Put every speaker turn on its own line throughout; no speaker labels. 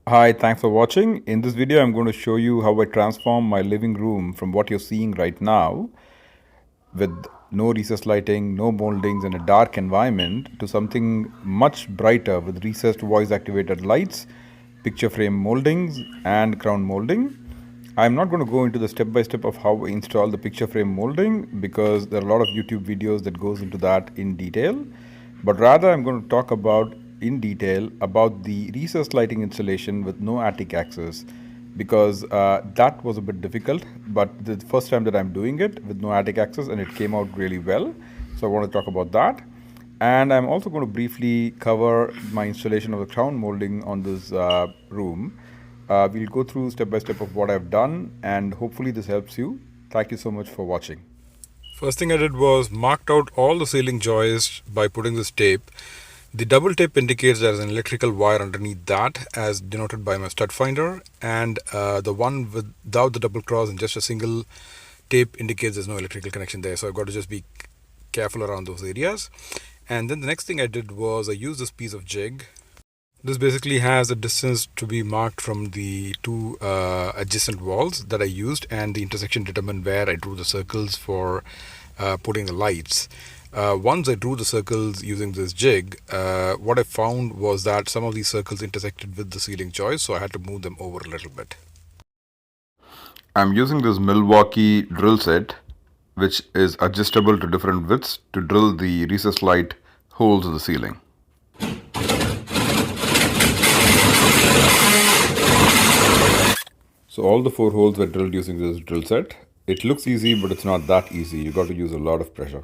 Hi, thanks for watching. In this video, I'm going to show you how I transform my living room from what you're seeing right now with no recessed lighting, no moldings, and a dark environment to something much brighter with recessed voice activated lights, picture frame moldings, and crown molding. I'm not going to go into the step by step of how I install the picture frame molding because there are a lot of YouTube videos that goes into that in detail, but rather I'm going to talk about in detail about the recessed lighting installation with no attic access because that was a bit difficult, but the first time that I'm doing it with no attic access and it came out really well. So I want to talk about that. And I'm also going to briefly cover my installation of the crown molding on this room. We'll go through step by step of what I've done, and hopefully this helps you. Thank you so much for watching. First thing I did was marked out all the ceiling joists by putting this tape. The double tape indicates there is an electrical wire underneath that, as denoted by my stud finder, and the one without the double cross and just a single tape indicates there's no electrical connection there. So I've got to just be careful around those areas. And then the next thing I did was I used this piece of jig. This basically has a distance to be marked from the two adjacent walls that I used, and the intersection determined where I drew the circles for putting the lights. Once I drew the circles using this jig, what I found was that some of these circles intersected with the ceiling joists, so I had to move them over a little bit. I'm using this Milwaukee drill set, which is adjustable to different widths to drill the recessed light holes in the ceiling. So all the 4 holes were drilled using this drill set. It looks easy, but it's not that easy. You got to use a lot of pressure.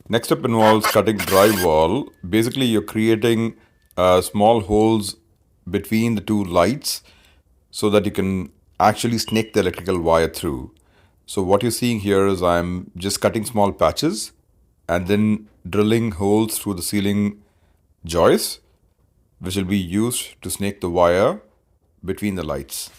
Next step involves cutting drywall. Basically, you're creating small holes between the two lights so that you can actually snake the electrical wire through. So what you're seeing here is I'm just cutting small patches and then drilling holes through the ceiling joists, which will be used to snake the wire between the lights.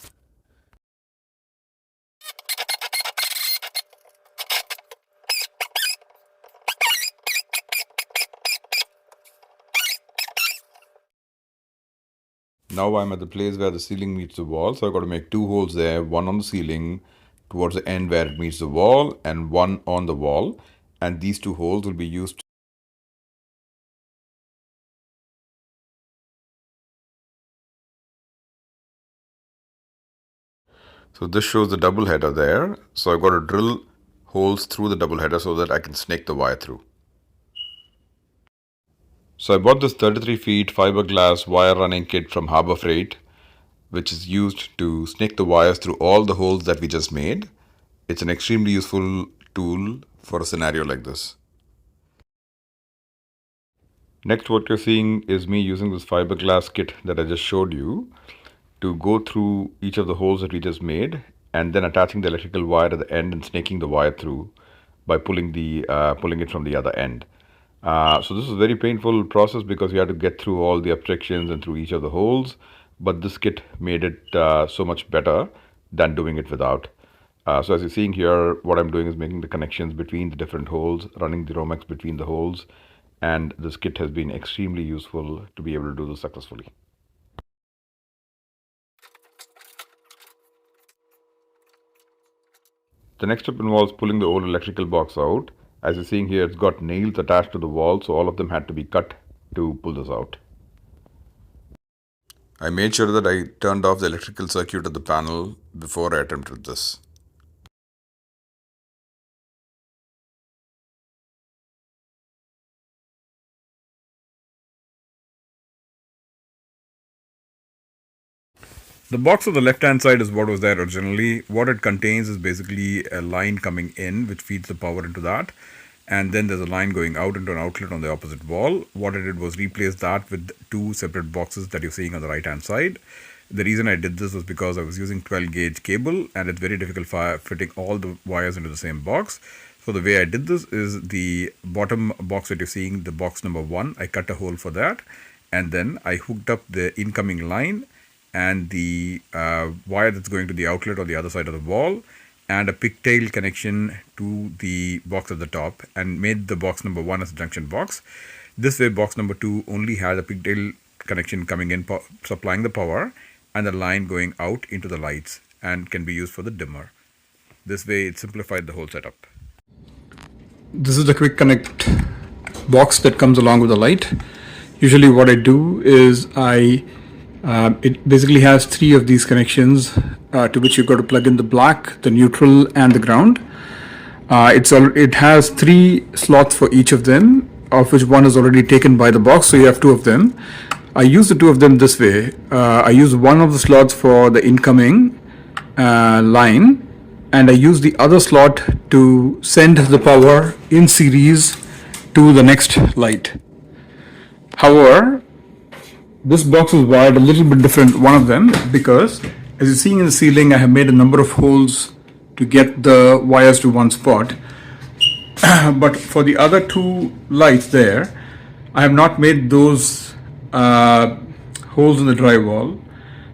Now I'm at the place where the ceiling meets the wall, so I've got to make 2 holes there, one on the ceiling towards the end where it meets the wall and one on the wall, and these 2 holes will be used. So this shows the double header there, so I've got to drill holes through the double header so that I can snake the wire through. So I bought this 33 feet fiberglass wire running kit from Harbor Freight, which is used to snake the wires through all the holes that we just made. It's an extremely useful tool for a scenario like this. Next, what you're seeing is me using this fiberglass kit that I just showed you to go through each of the holes that we just made and then attaching the electrical wire at the end and snaking the wire through by pulling it from the other end. So this is a very painful process because you have to get through all the obstructions and through each of the holes, but this kit made it so much better than doing it without. So as you're seeing here, what I'm doing is making the connections between the different holes, running the Romex between the holes, and this kit has been extremely useful to be able to do this successfully. The next step involves pulling the old electrical box out. As you're seeing here, it's got nails attached to the wall, so all of them had to be cut to pull this out. I made sure that I turned off the electrical circuit of the panel before I attempted this. The box on the left hand side is what was there originally. What it contains is basically a line coming in which feeds the power into that, and then there's a line going out into an outlet on the opposite wall. What I did was replace that with 2 separate boxes that you're seeing on the right hand side. The reason I did this was because I was using 12 gauge cable and it's very difficult for fitting all the wires into the same box. So the way I did this is the bottom box that you're seeing, the box number 1, I cut a hole for that, and then I hooked up the incoming line and the wire that's going to the outlet on the other side of the wall and a pigtail connection to the box at the top and made the box number 1 as a junction box. This way box number 2 only had a pigtail connection coming in, supplying the power, and the line going out into the lights and can be used for the dimmer. This way it simplified the whole setup. This is the quick connect box that comes along with the light. Usually what I do is it basically has 3 of these connections to which you've got to plug in the black, the neutral, and the ground. It has 3 slots for each of them, of which one is already taken by the box, so you have 2 of them. I use the 2 of them this way. I use one of the slots for the incoming line, and I use the other slot to send the power in series to the next light. However, this box is wired a little bit different, one of them, because as you're seeing in the ceiling, I have made a number of holes to get the wires to one spot. But for the other 2 lights there, I have not made those holes in the drywall,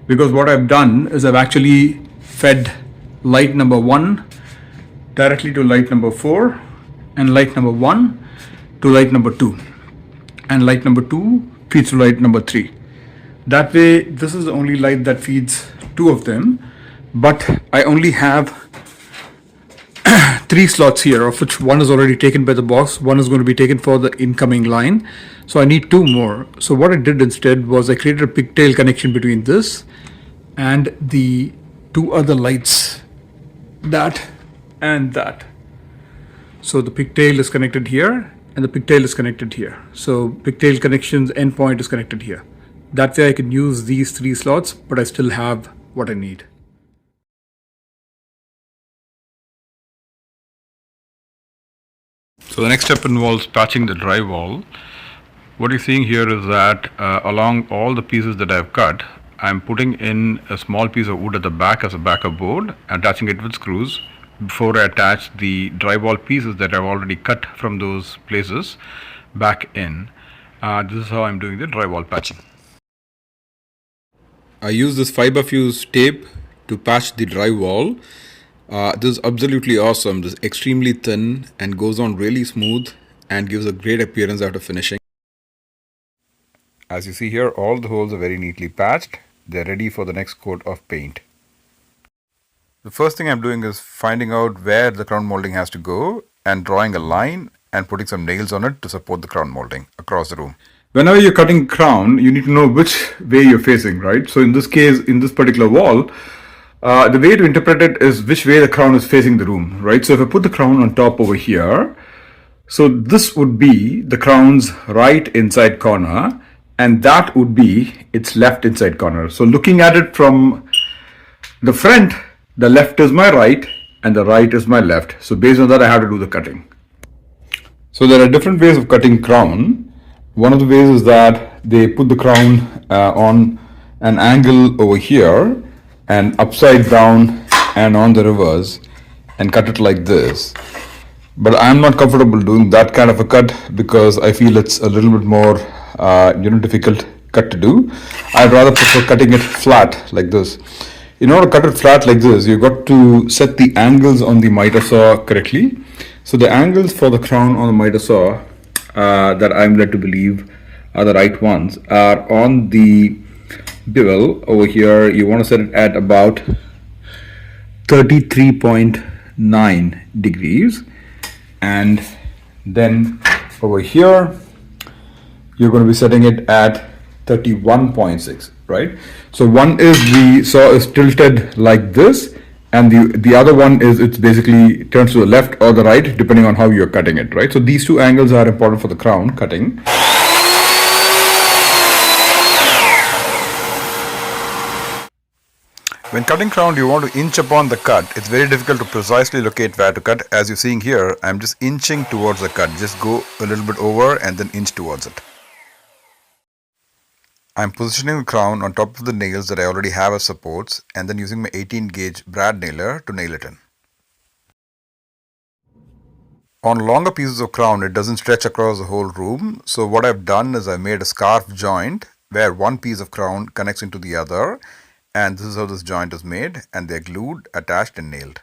because what I've done is I've actually fed light number 1 directly to light number 4, and light number 1 to light number 2, and light number 2 feeds to light number 3. That way, this is the only light that feeds 2 of them, but I only have 3 slots here, of which one is already taken by the box, one is going to be taken for the incoming line, so I need 2 more. So what I did instead was I created a pigtail connection between this and the 2 other lights, that and that. So the pigtail is connected here and the pigtail is connected here. So pigtail connections endpoint is connected here. That way I can use these 3 slots, but I still have what I need. So the next step involves patching the drywall. What you're seeing here is that along all the pieces that I've cut, I'm putting in a small piece of wood at the back as a backup board, attaching it with screws before I attach the drywall pieces that I've already cut from those places back in. This is how I'm doing the drywall patching. I use this fiber fuse tape to patch the drywall. This is absolutely awesome. This is extremely thin and goes on really smooth and gives a great appearance after finishing. As you see here, all the holes are very neatly patched. They're ready for the next coat of paint. The first thing I'm doing is finding out where the crown molding has to go and drawing a line and putting some nails on it to support the crown molding across the room. Whenever you're cutting crown, you need to know which way you're facing, right? So in this case, in this particular wall, the way to interpret it is which way the crown is facing the room, right? So if I put the crown on top over here, so this would be the crown's right inside corner, and that would be its left inside corner. So looking at it from the front, the left is my right and the right is my left. So based on that, I have to do the cutting. So there are different ways of cutting crown. One of the ways is that they put the crown on an angle over here and upside down and on the reverse and cut it like this. But I'm not comfortable doing that kind of a cut because I feel it's a little bit more difficult cut to do. I'd rather prefer cutting it flat like this. In order to cut it flat like this, you've got to set the angles on the miter saw correctly. So the angles for the crown on the miter saw that I'm led to believe are the right ones are on the bevel over here. You want to set it at about 33.9 degrees, and then over here you're going to be setting it at 31.6, right? So one is the saw is tilted like this, and the other one is it's basically turns to the left or the right depending on how you're cutting it, right? So these 2 angles are important for the crown cutting. When cutting crown, you want to inch upon the cut. It's very difficult to precisely locate where to cut. As you're seeing here, I'm just inching towards the cut. Just go a little bit over and then inch towards it. I'm positioning the crown on top of the nails that I already have as supports and then using my 18 gauge brad nailer to nail it in. On longer pieces of crown, it doesn't stretch across the whole room. So what I've done is I made a scarf joint where one piece of crown connects into the other, and this is how this joint is made, and they're glued, attached and nailed.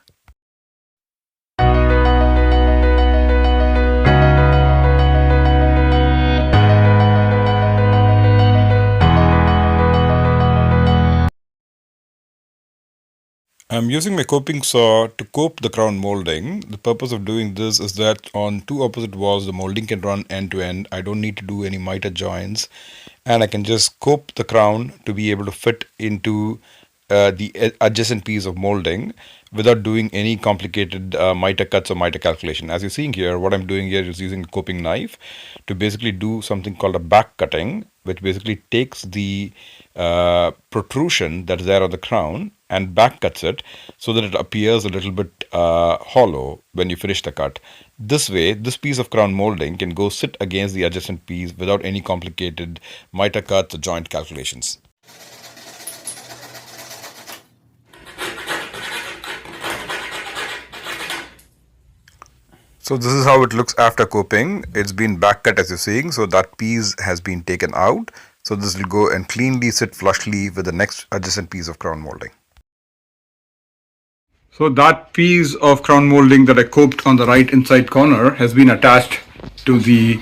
I'm using my coping saw to cope the crown molding. The purpose of doing this is that on two opposite walls, the molding can run end to end. I don't need to do any miter joints, and I can just cope the crown to be able to fit into the adjacent piece of molding without doing any complicated miter cuts or miter calculation. As you're seeing here, what I'm doing here is using a coping knife to basically do something called a back cutting, which basically takes the protrusion that's there on the crown and back cuts it so that it appears a little bit hollow when you finish the cut. This way, this piece of crown molding can go sit against the adjacent piece without any complicated miter cuts or joint calculations. So this is how it looks after coping. It's been back cut as you're seeing, so that piece has been taken out. So this will go and cleanly sit flushly with the next adjacent piece of crown molding. So that piece of crown molding that I coped on the right inside corner has been attached to the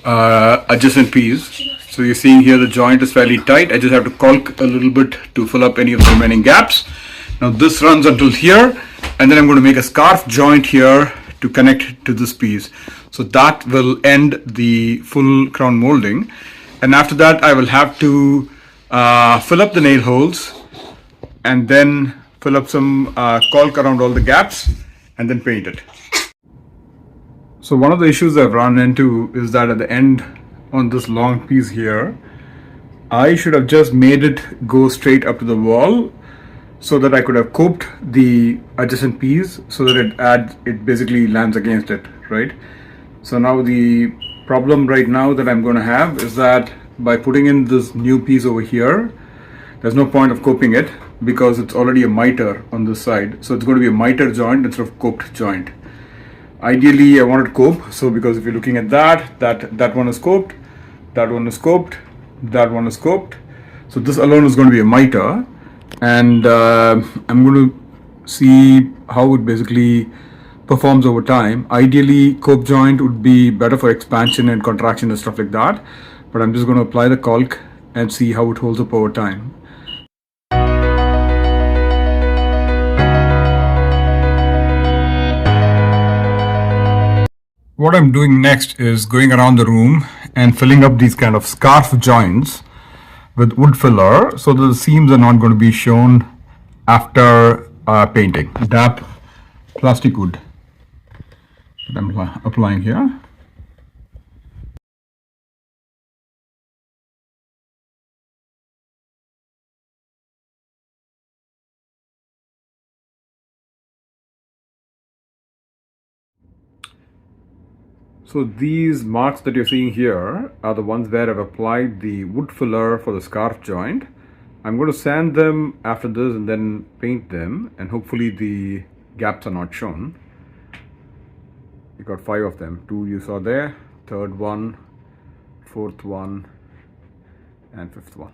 adjacent piece. So you're seeing here the joint is fairly tight. I just have to caulk a little bit to fill up any of the remaining gaps. Now this runs until here, and then I'm going to make a scarf joint here to connect to this piece. So that will end the full crown molding. And after that, I will have to fill up the nail holes and then fill up some caulk around all the gaps and then paint it. So one of the issues I've run into is that at the end on this long piece here, I should have just made it go straight up to the wall so that I could have coped the adjacent piece so that it basically lands against it, right? So now the problem right now that I'm going to have is that by putting in this new piece over here, there's no point of coping it because it's already a miter on this side. So it's going to be a miter joint instead of coped joint. Ideally, I wanted cope. So because if you're looking at that one is coped, that one is coped, that one is coped. So this alone is going to be a miter. And I'm going to see how it basically performs over time. Ideally, cope joint would be better for expansion and contraction and stuff like that. But I'm just going to apply the caulk and see how it holds up over time. What I'm doing next is going around the room and filling up these kind of scarf joints with wood filler so that the seams are not going to be shown after painting. Damp plastic wood that I'm applying here. So these marks that you're seeing here are the ones where I've applied the wood filler for the scarf joint. I'm going to sand them after this and then paint them, and hopefully the gaps are not shown. You got 5 of them. 2 you saw there, third one, fourth one, and fifth one.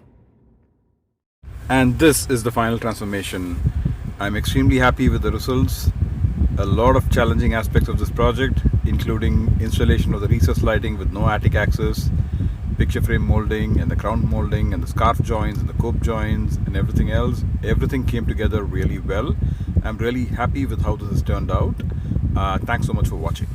And this is the final transformation. I'm extremely happy with the results. A lot of challenging aspects of this project, including installation of the recessed lighting with no attic access, picture frame molding and the crown molding and the scarf joints and the cope joints and everything else. Everything came together really well. I'm really happy with how this has turned out. Thanks so much for watching.